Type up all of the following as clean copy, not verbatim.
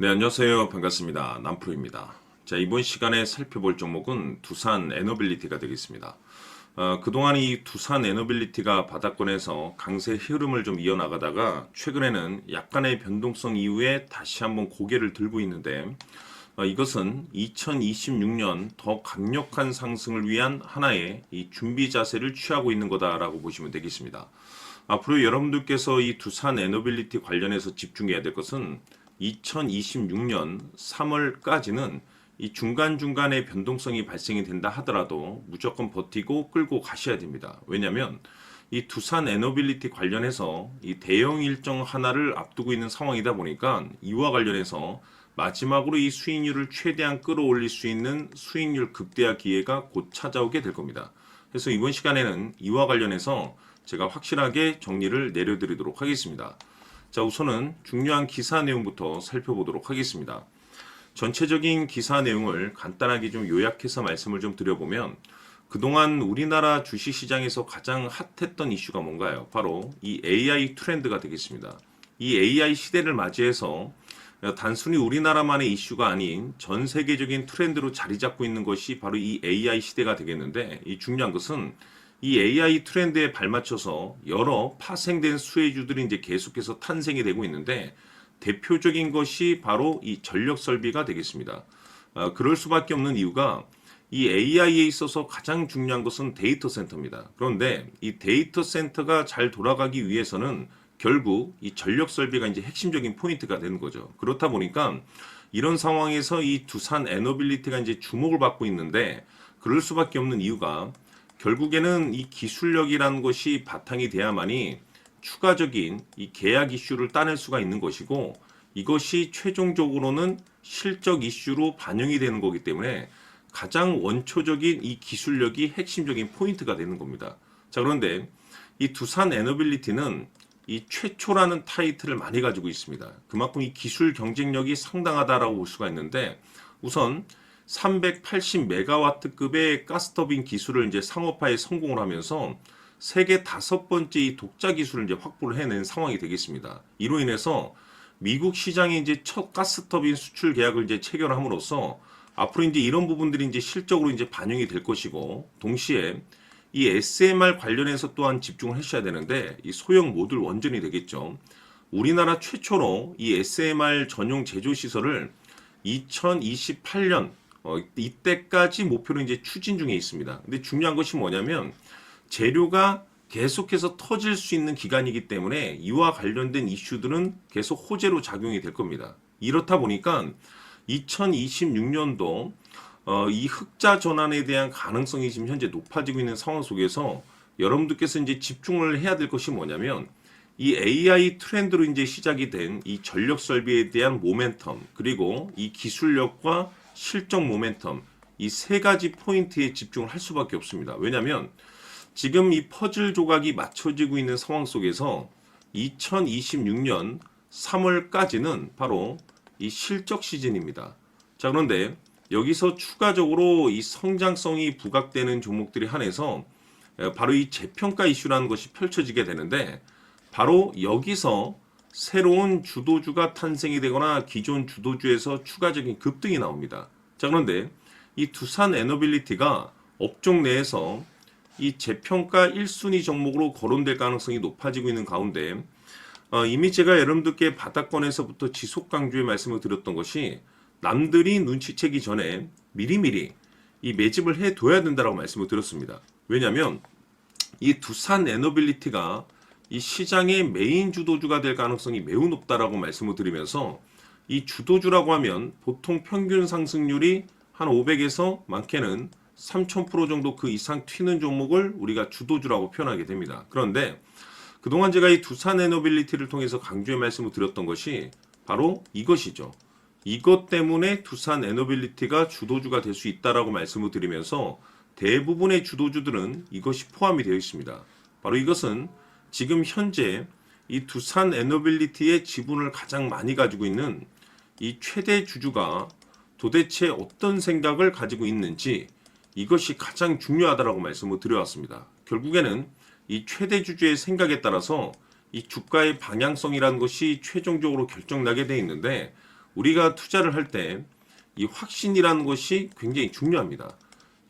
네, 안녕하세요. 반갑습니다. 남프로입니다. 자, 이번 시간에 살펴볼 종목은 두산 에너빌리티가 되겠습니다. 그동안 이 두산 에너빌리티가 바닥권에서 강세 흐름을 좀 이어나가다가 최근에는 약간의 변동성 이후에 다시 한번 고개를 들고 있는데 이것은 2026년 더 강력한 상승을 위한 하나의 이 준비 자세를 취하고 있는 거다라고 보시면 되겠습니다. 앞으로 여러분들께서 이 두산 에너빌리티 관련해서 집중해야 될 것은 2026년 3월까지는 이 중간중간에 변동성이 발생이 된다 하더라도 무조건 버티고 끌고 가셔야 됩니다. 왜냐하면 이 두산 에너빌리티 관련해서 이 대형 일정 하나를 앞두고 있는 상황이다 보니까 이와 관련해서 마지막으로 이 수익률을 최대한 끌어올릴 수 있는 수익률 극대화 기회가 곧 찾아오게 될 겁니다. 그래서 이번 시간에는 이와 관련해서 제가 확실하게 정리를 내려드리도록 하겠습니다. 자, 우선은 중요한 기사 내용부터 살펴보도록 하겠습니다. 전체적인 기사 내용을 간단하게 좀 요약해서 말씀을 좀 드려보면 그동안 우리나라 주식시장에서 가장 핫했던 이슈가 뭔가요? 바로 이 AI 트렌드가 되겠습니다. 이 AI 시대를 맞이해서 단순히 우리나라만의 이슈가 아닌 전 세계적인 트렌드로 자리 잡고 있는 것이 바로 이 AI 시대가 되겠는데 이 중요한 것은 이 AI 트렌드에 발맞춰서 여러 파생된 수혜주들이 이제 계속해서 탄생이 되고 있는데 대표적인 것이 바로 이 전력 설비가 되겠습니다. 그럴 수밖에 없는 이유가 이 AI에 있어서 가장 중요한 것은 데이터 센터입니다. 그런데 이 데이터 센터가 잘 돌아가기 위해서는 결국 이 전력 설비가 이제 핵심적인 포인트가 되는 거죠. 그렇다 보니까 이런 상황에서 이 두산 에너빌리티가 이제 주목을 받고 있는데 그럴 수밖에 없는 이유가 결국에는 이 기술력이라는 것이 바탕이 돼야만이 추가적인 이 계약 이슈를 따낼 수가 있는 것이고 이것이 최종적으로는 실적 이슈로 반영이 되는 거기 때문에 가장 원초적인 이 기술력이 핵심적인 포인트가 되는 겁니다. 자, 그런데 이 두산 에너빌리티는 이 최초라는 타이틀을 많이 가지고 있습니다. 그만큼 이 기술 경쟁력이 상당하다라고 볼 수가 있는데 우선 380메가와트급의 가스터빈 기술을 이제 상업화에 성공을 하면서 세계 5번째 이 독자 기술을 이제 확보를 해낸 상황이 되겠습니다. 이로 인해서 미국 시장에 이제 첫 가스터빈 수출 계약을 이제 체결함으로써 앞으로 이제 이런 부분들이 이제 실적으로 이제 반영이 될 것이고 동시에 이 SMR 관련해서 또한 집중을 하셔야 되는데 이 소형 모듈 원전이 되겠죠. 우리나라 최초로 이 SMR 전용 제조 시설을 2028년 이때까지 목표로 이제 추진 중에 있습니다. 근데 중요한 것이 뭐냐면 재료가 계속해서 터질 수 있는 기간이기 때문에 이와 관련된 이슈들은 계속 호재로 작용이 될 겁니다. 이렇다 보니까 2026년도 이 흑자 전환에 대한 가능성이 지금 현재 높아지고 있는 상황 속에서 여러분들께서 이제 집중을 해야 될 것이 뭐냐면 이 AI 트렌드로 이제 시작이 된 이 전력 설비에 대한 모멘텀 그리고 이 기술력과 실적 모멘텀 이 세 가지 포인트에 집중을 할 수밖에 없습니다. 왜냐하면 지금 이 퍼즐 조각이 맞춰지고 있는 상황 속에서 2026년 3월까지는 바로 이 실적 시즌입니다. 자, 그런데 여기서 추가적으로 이 성장성이 부각되는 종목들이 한해서 바로 이 재평가 이슈라는 것이 펼쳐지게 되는데 바로 여기서 새로운 주도주가 탄생이 되거나 기존 주도주에서 추가적인 급등이 나옵니다. 자, 그런데 이 두산 에너빌리티가 업종 내에서 이 재평가 1순위 종목으로 거론될 가능성이 높아지고 있는 가운데 이미 제가 여러분들께 바닥권에서부터 지속 강조의 말씀을 드렸던 것이 남들이 눈치채기 전에 미리미리 이 매집을 해둬야 된다고 말씀을 드렸습니다. 왜냐하면 이 두산 에너빌리티가 이 시장의 메인 주도주가 될 가능성이 매우 높다라고 말씀을 드리면서 이 주도주라고 하면 보통 평균 상승률이 한 500에서 많게는 3000% 정도 그 이상 튀는 종목을 우리가 주도주라고 표현하게 됩니다. 그런데 그동안 제가 이 두산 에너빌리티를 통해서 강조의 말씀을 드렸던 것이 바로 이것이죠. 이것 때문에 두산 에너빌리티가 주도주가 될 수 있다라고 말씀을 드리면서 대부분의 주도주들은 이것이 포함이 되어 있습니다. 바로 이것은 지금 현재 이 두산 에너빌리티의 지분을 가장 많이 가지고 있는 이 최대 주주가 도대체 어떤 생각을 가지고 있는지 이것이 가장 중요하다라고 말씀을 드려왔습니다. 결국에는 이 최대 주주의 생각에 따라서 이 주가의 방향성이라는 것이 최종적으로 결정나게 돼 있는데 우리가 투자를 할 때 이 확신이라는 것이 굉장히 중요합니다.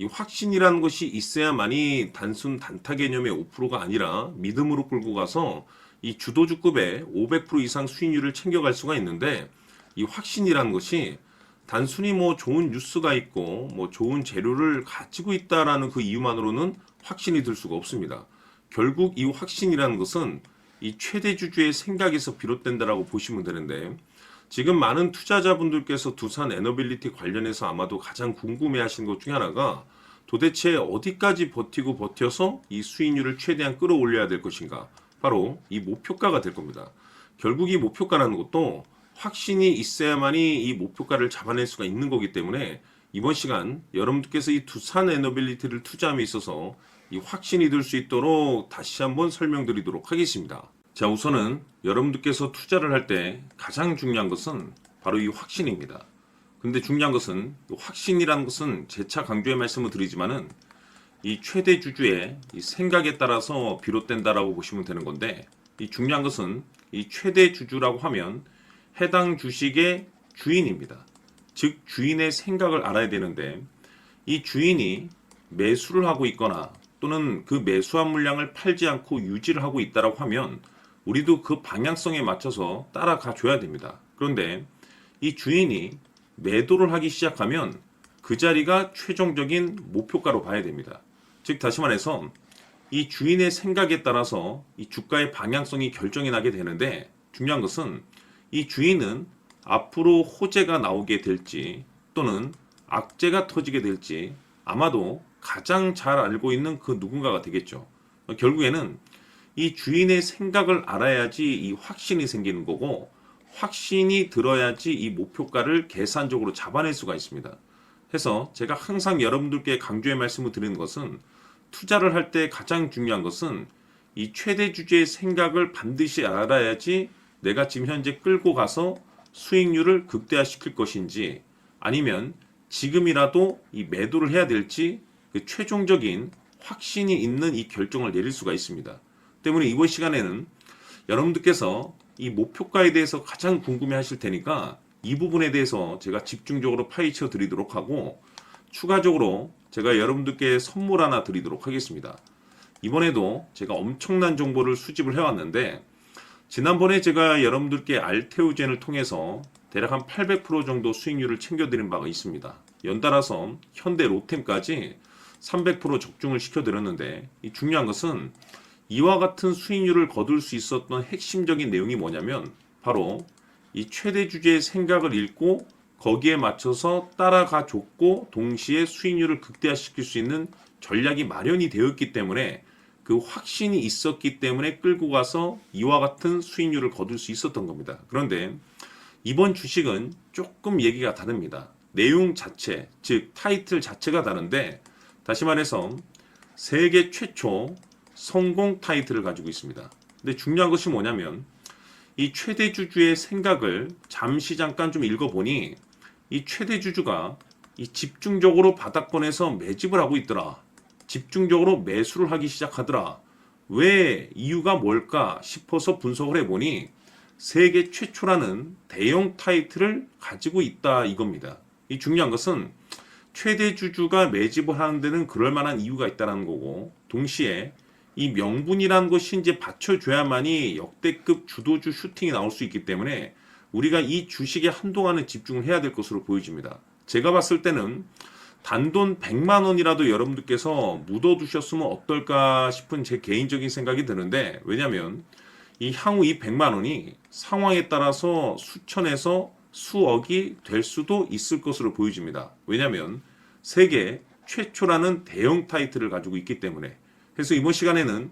이 확신이라는 것이 있어야만이 단순 단타 개념의 5%가 아니라 믿음으로 끌고 가서 이 주도주급의 500% 이상 수익률을 챙겨갈 수가 있는데, 이 확신이라는 것이 단순히 뭐 좋은 뉴스가 있고 뭐 좋은 재료를 가지고 있다라는 그 이유만으로는 확신이 들 수가 없습니다. 결국 이 확신이라는 것은 이 최대주주의 생각에서 비롯된다라고 보시면 되는데, 지금 많은 투자자분들께서 두산 에너빌리티 관련해서 아마도 가장 궁금해하시는 것 중에 하나가 도대체 어디까지 버티고 버텨서 이 수익률을 최대한 끌어올려야 될 것인가, 바로 이 목표가가 될 겁니다. 결국 이 목표가라는 것도 확신이 있어야만이 이 목표가를 잡아낼 수가 있는 거기 때문에 이번 시간 여러분들께서 이 두산 에너빌리티를 투자함에 있어서 이 확신이 들 수 있도록 다시 한번 설명드리도록 하겠습니다. 자, 우선은 여러분들께서 투자를 할 때 가장 중요한 것은 바로 이 확신입니다. 근데 중요한 것은 확신이라는 것은 재차 강조의 말씀을 드리지만은 이 최대 주주의 이 생각에 따라서 비롯된다라고 보시면 되는 건데, 이 중요한 것은 이 최대 주주라고 하면 해당 주식의 주인입니다. 즉 주인의 생각을 알아야 되는데, 이 주인이 매수를 하고 있거나 또는 그 매수한 물량을 팔지 않고 유지를 하고 있다라고 하면 우리도 그 방향성에 맞춰서 따라가 줘야 됩니다. 그런데 이 주인이 매도를 하기 시작하면 그 자리가 최종적인 목표가로 봐야 됩니다. 즉 다시 말해서 이 주인의 생각에 따라서 이 주가의 방향성이 결정이 나게 되는데, 중요한 것은 이 주인은 앞으로 호재가 나오게 될지 또는 악재가 터지게 될지 아마도 가장 잘 알고 있는 그 누군가가 되겠죠. 결국에는 이 주인의 생각을 알아야지 이 확신이 생기는 거고, 확신이 들어야지 이 목표가를 계산적으로 잡아낼 수가 있습니다. 해서 제가 항상 여러분들께 강조의 말씀을 드리는 것은, 투자를 할 때 가장 중요한 것은 이 최대 주주의 생각을 반드시 알아야지 내가 지금 현재 끌고 가서 수익률을 극대화시킬 것인지 아니면 지금이라도 이 매도를 해야 될지 그 최종적인 확신이 있는 이 결정을 내릴 수가 있습니다. 때문에 이번 시간에는 여러분들께서 이 목표가에 대해서 가장 궁금해 하실 테니까 이 부분에 대해서 제가 집중적으로 파헤쳐 드리도록 하고, 추가적으로 제가 여러분들께 선물 하나 드리도록 하겠습니다. 이번에도 제가 엄청난 정보를 수집을 해왔는데, 지난번에 제가 여러분들께 알테오젠을 통해서 대략 한 800% 정도 수익률을 챙겨드린 바가 있습니다. 연달아서 현대 로템까지 300% 적중을 시켜드렸는데, 이 중요한 것은 이와 같은 수익률을 거둘 수 있었던 핵심적인 내용이 뭐냐면 바로 이 최대 주주의 생각을 읽고 거기에 맞춰서 따라가 줬고 동시에 수익률을 극대화시킬 수 있는 전략이 마련이 되었기 때문에, 그 확신이 있었기 때문에 끌고 가서 이와 같은 수익률을 거둘 수 있었던 겁니다. 그런데 이번 주식은 조금 얘기가 다릅니다. 내용 자체, 즉 타이틀 자체가 다른데, 다시 말해서 세계 최초 성공 타이틀을 가지고 있습니다. 근데 중요한 것이 뭐냐면 이 최대 주주의 생각을 잠시 잠깐 좀 읽어보니, 이 최대 주주가 이 집중적으로 바닥권에서 매집을 하고 있더라. 집중적으로 매수를 하기 시작하더라. 왜, 이유가 뭘까 싶어서 분석을 해보니 세계 최초라는 대형 타이틀을 가지고 있다 이겁니다. 이 중요한 것은 최대 주주가 매집을 하는 데는 그럴 만한 이유가 있다는 거고, 동시에 이 명분이라는 것이 이제 받쳐줘야만이 역대급 주도주 슈팅이 나올 수 있기 때문에 우리가 이 주식에 한동안은 집중을 해야 될 것으로 보여집니다. 제가 봤을 때는 단돈 100만 원이라도 여러분들께서 묻어두셨으면 어떨까 싶은 제 개인적인 생각이 드는데, 왜냐하면 이 향후 이 100만 원이 상황에 따라서 수천에서 수억이 될 수도 있을 것으로 보여집니다. 왜냐하면 세계 최초라는 대형 타이틀을 가지고 있기 때문에. 그래서 이번 시간에는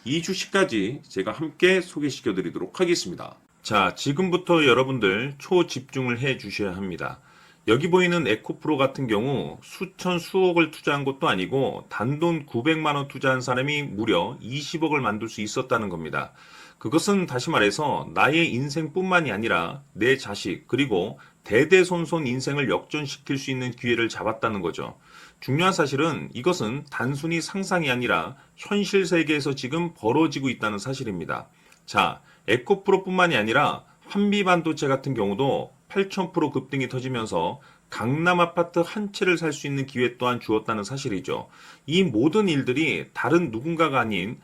이 주식까지 제가 함께 소개시켜 드리도록 하겠습니다. 자, 지금부터 여러분들 초집중을 해 주셔야 합니다. 여기 보이는 에코프로 같은 경우 수천 수억을 투자한 것도 아니고 단돈 900만 원 투자한 사람이 무려 20억을 만들 수 있었다는 겁니다. 그것은 다시 말해서 나의 인생뿐만이 아니라 내 자식 그리고 대대손손 인생을 역전시킬 수 있는 기회를 잡았다는 거죠. 중요한 사실은 이것은 단순히 상상이 아니라 현실 세계에서 지금 벌어지고 있다는 사실입니다. 자, 에코프로뿐만이 아니라 한미반도체 같은 경우도 8,000% 급등이 터지면서 강남 아파트 한 채를 살 수 있는 기회 또한 주었다는 사실이죠. 이 모든 일들이 다른 누군가가 아닌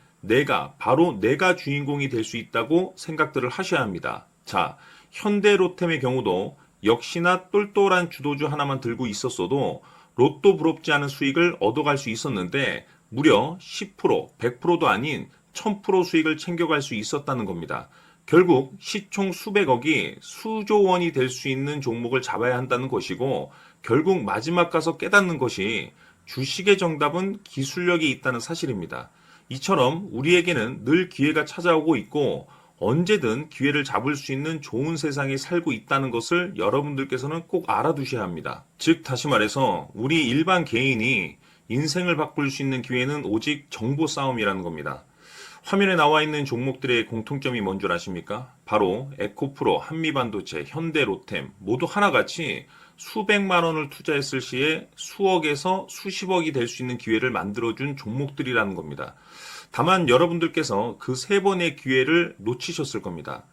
바로 내가 주인공이 될 수 있다고 생각들을 하셔야 합니다. 자, 현대로템의 경우도 역시나 똘똘한 주도주 하나만 들고 있었어도 로또 부럽지 않은 수익을 얻어갈 수 있었는데 무려 10%, 100%도 아닌 1000% 수익을 챙겨갈 수 있었다는 겁니다. 결국 시총 수백억이 수조 원이 될 수 있는 종목을 잡아야 한다는 것이고 결국 마지막 가서 깨닫는 것이 주식의 정답은 기술력이 있다는 사실입니다. 이처럼 우리에게는 늘 기회가 찾아오고 있고 언제든 기회를 잡을 수 있는 좋은 세상에 살고 있다는 것을 여러분들께서는 꼭 알아두셔야 합니다. 즉 다시 말해서 우리 일반 개인이 인생을 바꿀 수 있는 기회는 오직 정보 싸움이라는 겁니다. 화면에 나와 있는 종목들의 공통점이 뭔 줄 아십니까? 바로 에코프로, 한미반도체, 현대로템 모두 하나같이 수백만 원을 투자했을 시에 수억에서 수십억이 될 수 있는 기회를 만들어준 종목들이라는 겁니다. 다만 여러분들께서 그 세 번의 기회를 놓치셨을 겁니다.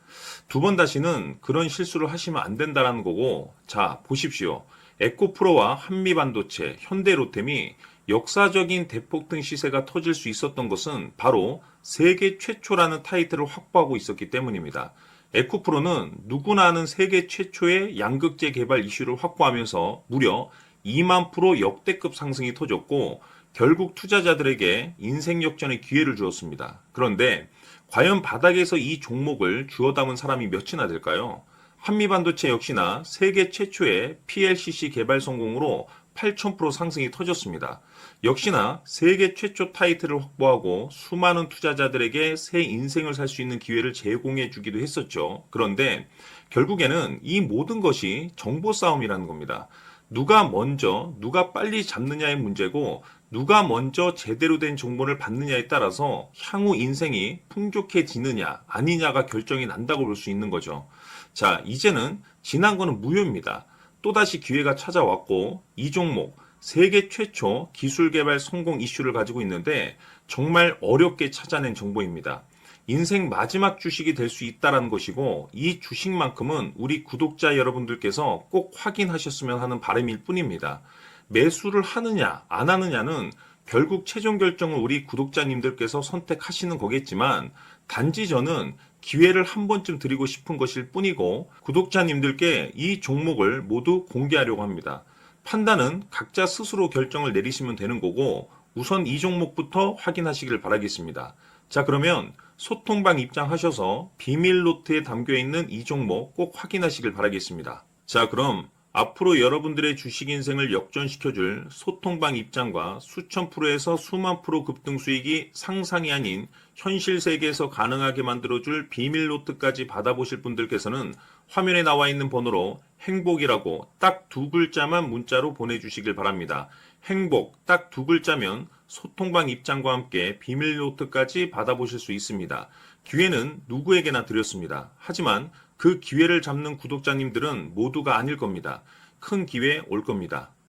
두 번 다시는 그런 실수를 하시면 안 된다는 거고, 자, 보십시오. 에코프로와 한미반도체, 현대로템이 역사적인 대폭등 시세가 터질 수 있었던 것은 바로 세계 최초라는 타이틀을 확보하고 있었기 때문입니다. 에코프로는 누구나 아는 세계 최초의 양극재 개발 이슈를 확보하면서 무려 2만 프로 역대급 상승이 터졌고 결국 투자자들에게 인생 역전의 기회를 주었습니다. 그런데 과연 바닥에서 이 종목을 주워 담은 사람이 몇이나 될까요? 한미반도체 역시나 세계 최초의 PLCC 개발 성공으로 8,000% 상승이 터졌습니다. 역시나 세계 최초 타이틀을 확보하고 수많은 투자자들에게 새 인생을 살 수 있는 기회를 제공해 주기도 했었죠. 그런데 결국에는 이 모든 것이 정보 싸움이라는 겁니다. 누가 먼저, 누가 빨리 잡느냐의 문제고 누가 먼저 제대로 된 정보를 받느냐에 따라서 향후 인생이 풍족해지느냐 아니냐가 결정이 난다고 볼 수 있는 거죠. 자, 이제는 지난 거는 무효입니다. 또다시 기회가 찾아왔고 이 종목 세계 최초 기술 개발 성공 이슈를 가지고 있는데 정말 어렵게 찾아낸 정보입니다. 인생 마지막 주식이 될 수 있다는 것이고 이 주식만큼은 우리 구독자 여러분들께서 꼭 확인하셨으면 하는 바람일 뿐입니다. 매수를 하느냐 안 하느냐는 결국 최종 결정을 우리 구독자님들께서 선택하시는 거겠지만 단지 저는 기회를 한 번쯤 드리고 싶은 것일 뿐이고 구독자님들께 이 종목을 모두 공개하려고 합니다. 판단은 각자 스스로 결정을 내리시면 되는 거고 우선 이 종목부터 확인하시길 바라겠습니다. 자, 그러면 소통방 입장하셔서 비밀 노트에 담겨 있는 이 종목 꼭 확인하시길 바라겠습니다. 자, 그럼 앞으로 여러분들의 주식 인생을 역전시켜줄 소통방 입장과 수천 프로에서 수만 프로 급등 수익이 상상이 아닌 현실 세계에서 가능하게 만들어줄 비밀 노트까지 받아보실 분들께서는 화면에 나와 있는 번호로 행복이라고 딱 두 글자만 문자로 보내주시길 바랍니다. 행복 딱 두 글자면 소통방 입장과 함께 비밀 노트까지 받아보실 수 있습니다. 기회는 누구에게나 드렸습니다. 하지만 그 기회를 잡는 구독자님들은 모두가 아닐 겁니다. 큰 기회 올 겁니다.